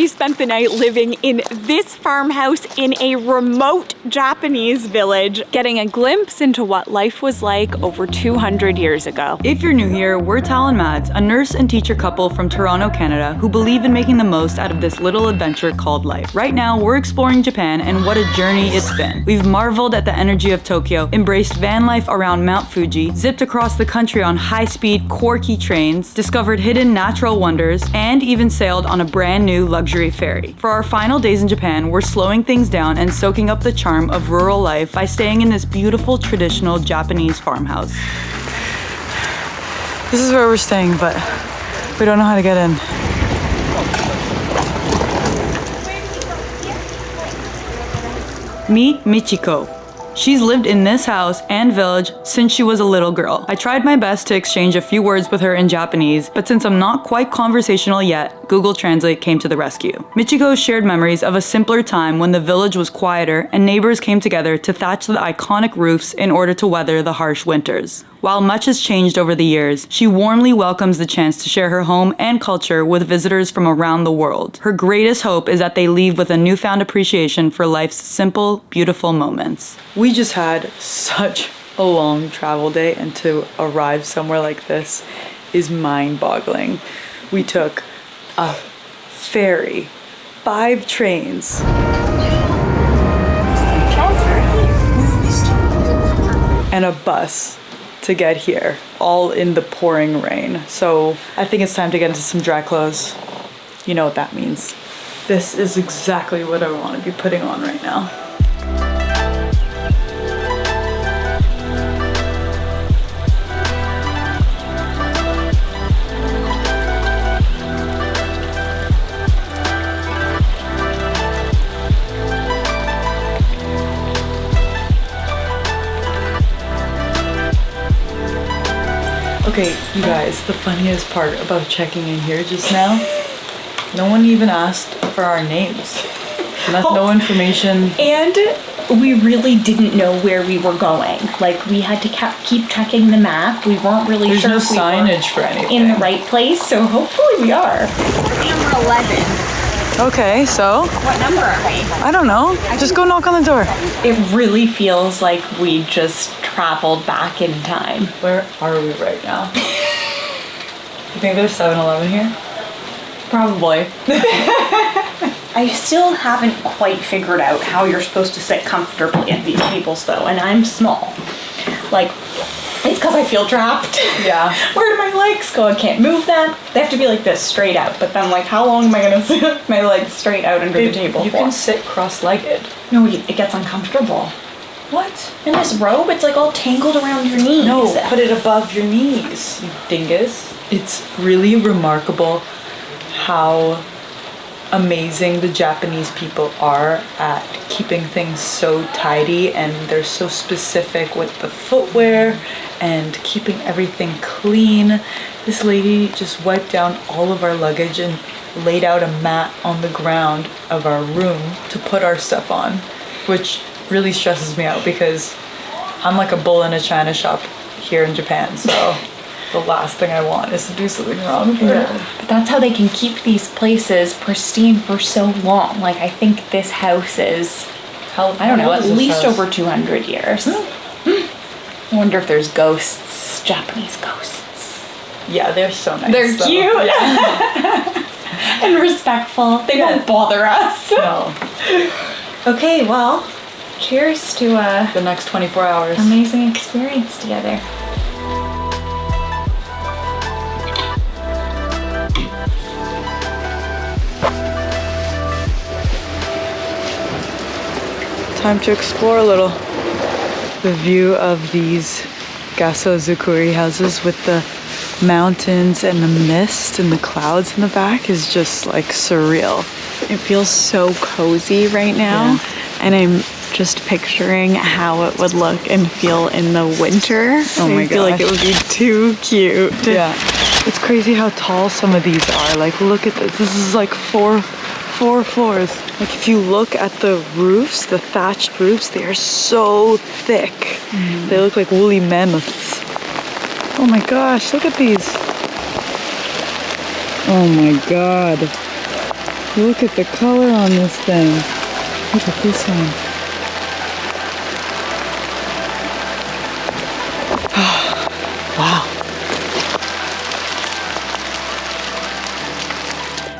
literally spent the night living in this farmhouse in a remote Japanese village, getting a glimpse into what life was like over 200 years ago. If you're new here, we're Tal and Mads, a nurse and teacher couple from Toronto, Canada, who believe in making the most out of this little adventure called life. Right now, we're exploring Japan, and what a journey it's been. We've marveled at the energy of Tokyo, embraced van life around Mount Fuji, zipped across the country on high-speed, quirky trains, discovered hidden natural wonders, and even sailed on a brand new luxury ferry. For our final days in Japan, we're slowing things down and soaking up the charm of rural life by staying in this beautiful traditional Japanese farmhouse. This is where we're staying, but we don't know how to get in. Meet Michiko. She's lived in this house and village since she was a little girl. I tried my best to exchange a few words with her in Japanese, but since I'm not quite conversational yet, Google Translate came to the rescue. Michiko shared memories of a simpler time when the village was quieter and neighbors came together to thatch the iconic roofs in order to weather the harsh winters. While much has changed over the years, she warmly welcomes the chance to share her home and culture with visitors from around the world. Her greatest hope is that they leave with a newfound appreciation for life's simple, beautiful moments. We just had such a long travel day, and to arrive somewhere like this is mind-boggling. We took a ferry, 5 trains. And a bus to get here, all in the pouring rain. So I think it's time to get into some dry clothes. You know what that means. This is exactly what I want to be putting on right now. Okay, you guys, the funniest part about checking in here just now, no one even asked for our names. No information. And we really didn't know where we were going. Like, we had to keep checking the map. We weren't really There's sure no if we signage for anything. in the right place, so hopefully we are. Number 11. Okay, so? What number are we? I don't know. Just go knock on the door. It really feels like we just traveled back in time. Where are we right now? You think there's 7-Eleven here? Probably. I still haven't quite figured out how you're supposed to sit comfortably at these tables though, and I'm small. Like, it's because I feel trapped. Yeah. Where do my legs go? I can't move them. They have to be like this, straight out. But then, like, how long am I gonna sit with my legs straight out under the table You for? can sit cross-legged. No, it gets uncomfortable. What? In this robe, it's like all tangled around your knees. No, put it above your knees, you dingus. It's really remarkable how amazing the Japanese people are at keeping things so tidy, and they're so specific with the footwear and keeping everything clean. This lady just wiped down all of our luggage and laid out a mat on the ground of our room to put our stuff on, which really stresses me out because I'm like a bull in a china shop here in Japan, so the last thing I want is to do something wrong for her. But that's how they can keep these places pristine for so long. Like, I think this house is, I don't know, at least over 200 years. I wonder if there's ghosts, Japanese ghosts. Yeah, they're so nice. They're though. cute. Yeah. And respectful. They don't bother us. No. Okay, well, cheers to The next 24 hours. amazing experience together. Time to explore a little. The view of these gasozukuri houses with the mountains and the mist and the clouds in the back is just like surreal. It feels so cozy right now, and I'm just picturing how it would look and feel in the winter. Oh my I feel like gosh. it would be too cute. Yeah. It's crazy how tall some of these are. Like, look at this. This is like four floors. Like, if you look at the roofs, the thatched roofs, they are so thick. They look like woolly mammoths. Oh my gosh, look at these. Oh my god. Look at the color on this thing. Look at this one. Wow.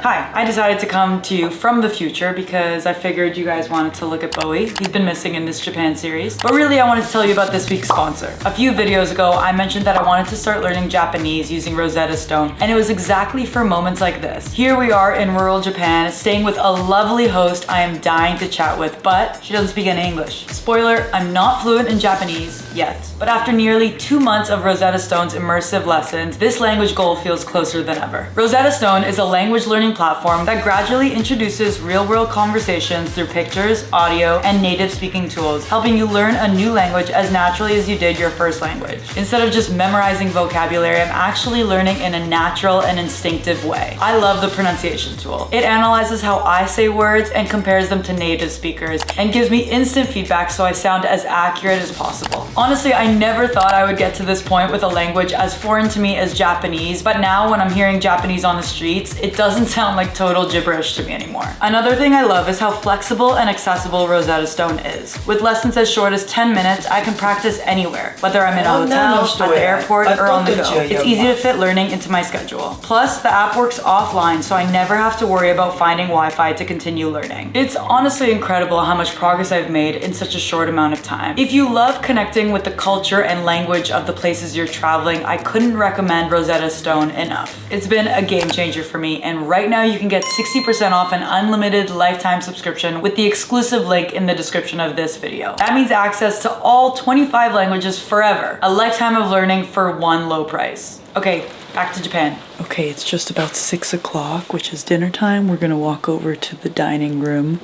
Hi, I decided to come to you from the future because I figured you guys wanted to look at Bowie. He's been missing in this Japan series. But really, I wanted to tell you about this week's sponsor. A few videos ago, I mentioned that I wanted to start learning Japanese using Rosetta Stone, and it was exactly for moments like this. Here we are in rural Japan, staying with a lovely host I am dying to chat with, but she doesn't speak any English. Spoiler, I'm not fluent in Japanese yet. But after nearly 2 months of Rosetta Stone's immersive lessons, this language goal feels closer than ever. Rosetta Stone is a language learning platform that gradually introduces real-world conversations through pictures, audio, and native speaking tools, helping you learn a new language as naturally as you did your first language. Instead of just memorizing vocabulary, I'm actually learning in a natural and instinctive way. I love the pronunciation tool. It analyzes how I say words and compares them to native speakers, and gives me instant feedback so I sound as accurate as possible. Honestly, I never thought I would get to this point with a language as foreign to me as Japanese, but now when I'm hearing Japanese on the streets, it doesn't sound like total gibberish to me anymore. Another thing I love is how flexible and accessible Rosetta Stone is. With lessons as short as 10 minutes, I can practice anywhere, whether I'm in a hotel, at the airport, or on the go. It's easy to fit learning into my schedule. Plus, the app works offline, so I never have to worry about finding Wi-Fi to continue learning. It's honestly incredible how much progress I've made in such a short amount of time. If you love connecting with the culture and language of the places you're traveling, I couldn't recommend Rosetta Stone enough. It's been a game changer for me, and right now you can get 60% off an unlimited lifetime subscription with the exclusive link in the description of this video. That means access to all 25 languages forever. A lifetime of learning for one low price. Okay, back to Japan. Okay, it's just about 6 o'clock, which is dinner time. We're gonna walk over to the dining room.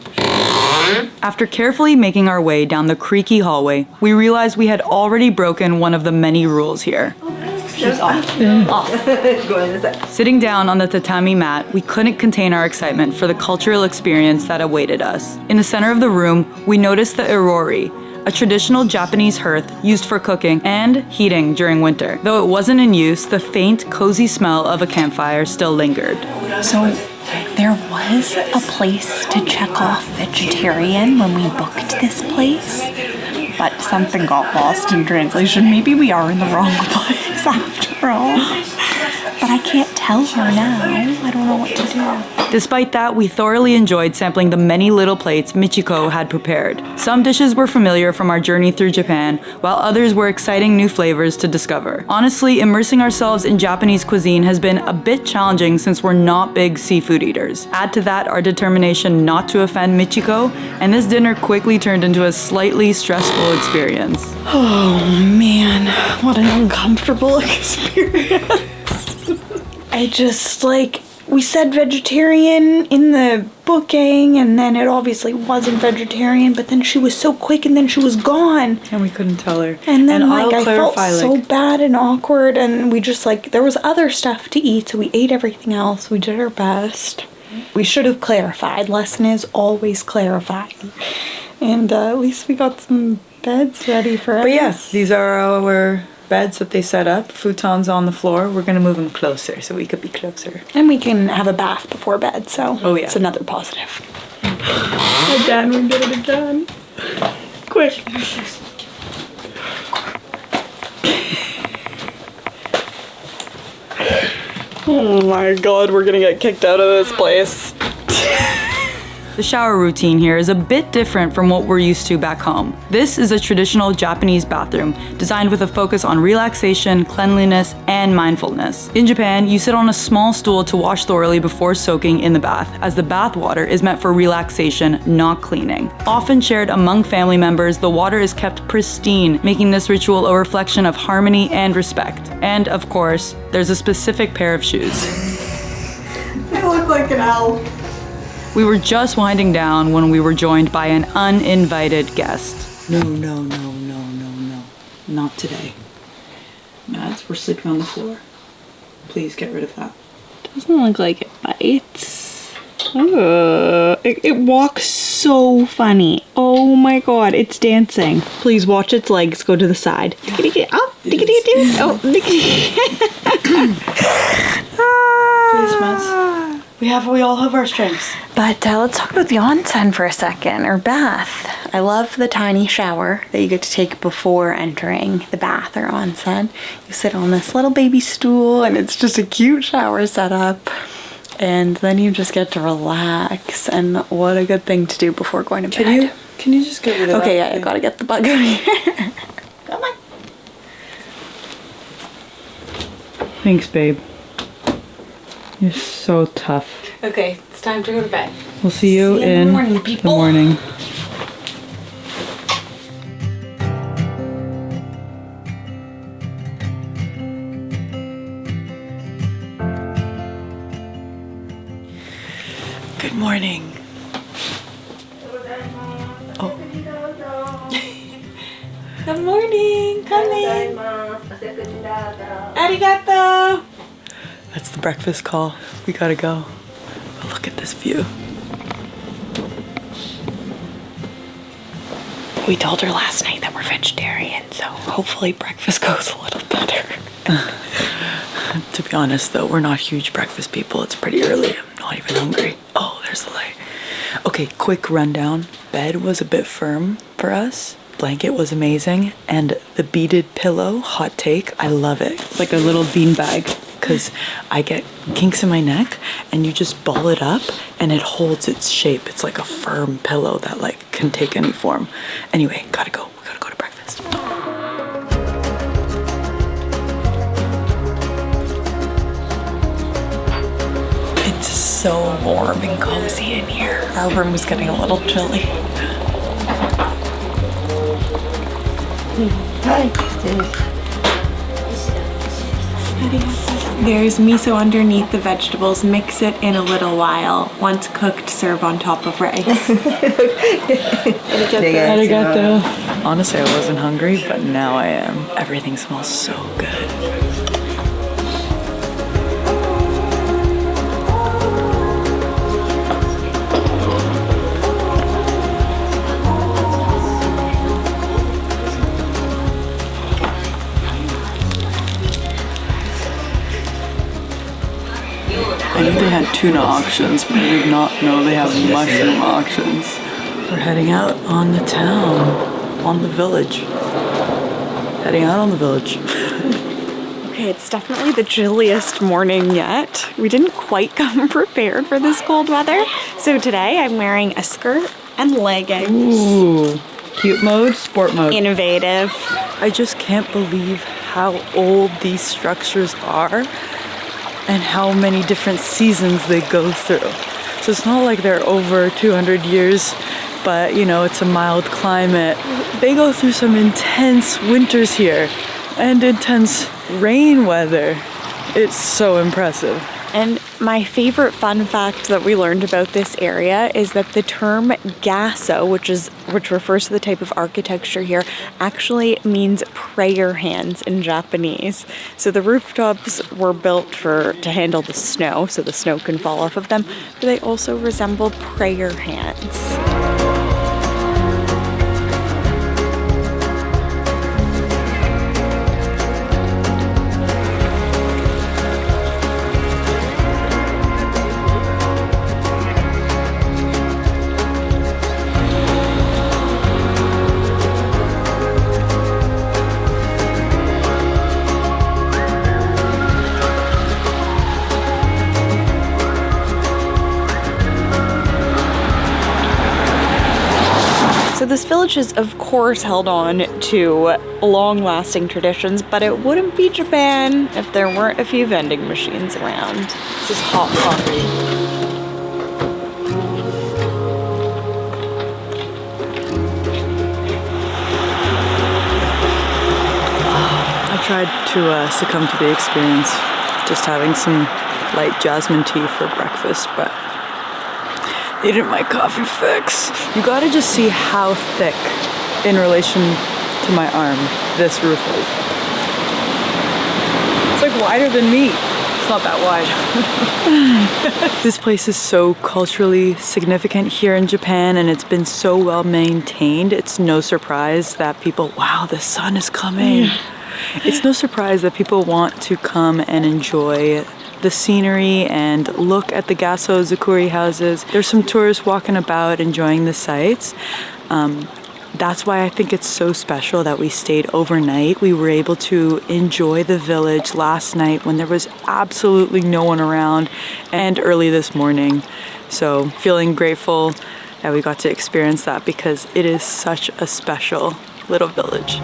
After carefully making our way down the creaky hallway, we realized we had already broken one of the many rules here. She's off. Sitting down on the tatami mat, we couldn't contain our excitement for the cultural experience that awaited us. In the center of the room, we noticed the irori, a traditional Japanese hearth used for cooking and heating during winter. Though it wasn't in use, the faint, cozy smell of a campfire still lingered. So there was a place to check off vegetarian when we booked this place, but something got lost in translation. Maybe we are in the wrong place after all. But I can't tell her now. I don't know what to do. Despite that, we thoroughly enjoyed sampling the many little plates Michiko had prepared. Some dishes were familiar from our journey through Japan, while others were exciting new flavors to discover. Honestly, immersing ourselves in Japanese cuisine has been a bit challenging since we're not big seafood eaters. Add to that our determination not to offend Michiko, and this dinner quickly turned into a slightly stressful experience. Oh man, what an uncomfortable experience. I just, we said vegetarian in the booking, and then it obviously wasn't vegetarian, but then she was so quick and then she was gone. And we couldn't tell her. And then, I felt so bad and awkward, and we just, there was other stuff to eat, so we ate everything else. We did our best. We should have clarified. Lesson is always clarifying. And at least we got some beds ready for us. But yes, these are our beds that they set up, futons on the floor. We're gonna move them closer so we could be closer. And we can have a bath before bed, so it's another positive. Again, we did it again. Quick. Oh my god, we're gonna get kicked out of this place. The shower routine here is a bit different from what we're used to back home. This is a traditional Japanese bathroom designed with a focus on relaxation, cleanliness, and mindfulness. In Japan, you sit on a small stool to wash thoroughly before soaking in the bath, as the bath water is meant for relaxation, not cleaning. Often shared among family members, the water is kept pristine, making this ritual a reflection of harmony and respect. And of course, there's a specific pair of shoes. I look like an elf. We were just winding down when we were joined by an uninvited guest. No. Not today. Mads, we're sleeping on the floor. Please get rid of that. Doesn't look like it bites. It walks so funny. Oh my god, it's dancing. Please watch its legs go to the side. Oh, Please, Mads. We all have our strengths. But let's talk about the onsen for a second, or bath. I love the tiny shower that you get to take before entering the bath or onsen. You sit on this little baby stool and it's just a cute shower setup. And then you just get to relax, and what a good thing to do before going to bed. Can you just get rid of that? Okay, yeah, I gotta get the bug out of here. Come on. Thanks, babe. You're so tough. Okay, it's time to go to bed. We'll see you in the morning, people. the morning. Good morning. Oh. Good morning. Come in. Arigato. That's the breakfast call. We gotta go. But look at this view. We told her last night that we're vegetarian, so hopefully breakfast goes a little better. To be honest though, we're not huge breakfast people. It's pretty early. I'm not even hungry. Oh, there's the light. Okay, quick rundown. Bed was a bit firm for us. Blanket was amazing. And the beaded pillow, hot take, I love it. It's like a little bean bag. Because I get kinks in my neck and you just ball it up and it holds its shape. It's like a firm pillow that like can take any form. Anyway, gotta go. We gotta go to breakfast. It's so warm and cozy in here. Our room is getting a little chilly. There's miso underneath the vegetables. Mix it in a little while. Once cooked, serve on top of rice. Arigato. Honestly, I wasn't hungry, but now I am. Everything smells so good. I knew they had tuna auctions, but I did not know they have mushroom auctions. We're heading out on the town, on the village. Heading out on the village. Okay, it's definitely the chilliest morning yet. We didn't quite come prepared for this cold weather. So today I'm wearing a skirt and leggings. Ooh, cute mode, sport mode. Innovative. I just can't believe how old these structures are and how many different seasons they go through. So it's not like they're over 200 years, but you know, it's a mild climate. They go through some intense winters here and intense rain weather. It's so impressive. And my favorite fun fact that we learned about this area is that the term gasso, which refers to the type of architecture here, actually means prayer hands in Japanese. So the rooftops were built to handle the snow, so the snow can fall off of them, but they also resemble prayer hands. This village is, of course, held on to long-lasting traditions, but it wouldn't be Japan if there weren't a few vending machines around. This is hot coffee. I tried to succumb to the experience, just having some light jasmine tea for breakfast, but they didn't my coffee fix. You gotta just see how thick in relation to my arm this roof is. It's like wider than me. It's not that wide. This place is so culturally significant here in Japan, and it's been so well maintained. It's no surprise that people, wow, the sun is coming. It's no surprise that people want to come and enjoy the scenery and look at the Gasso Zakuri houses. There's some tourists walking about enjoying the sights. That's why I think it's so special that we stayed overnight. We were able to enjoy the village last night when there was absolutely no one around, and early this morning. So feeling grateful that we got to experience that because it is such a special little village.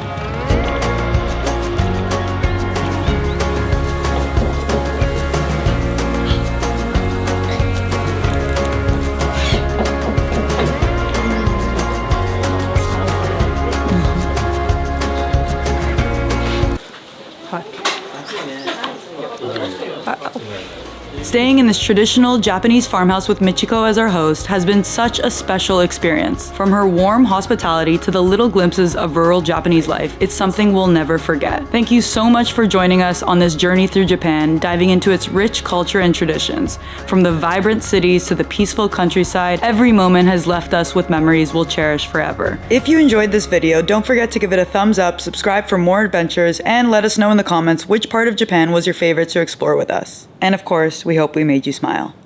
Staying in this traditional Japanese farmhouse with Michiko as our host has been such a special experience. From her warm hospitality to the little glimpses of rural Japanese life, it's something we'll never forget. Thank you so much for joining us on this journey through Japan, diving into its rich culture and traditions. From the vibrant cities to the peaceful countryside, every moment has left us with memories we'll cherish forever. If you enjoyed this video, don't forget to give it a thumbs up, subscribe for more adventures, and let us know in the comments which part of Japan was your favorite to explore with us. And of course, we hope we made you smile.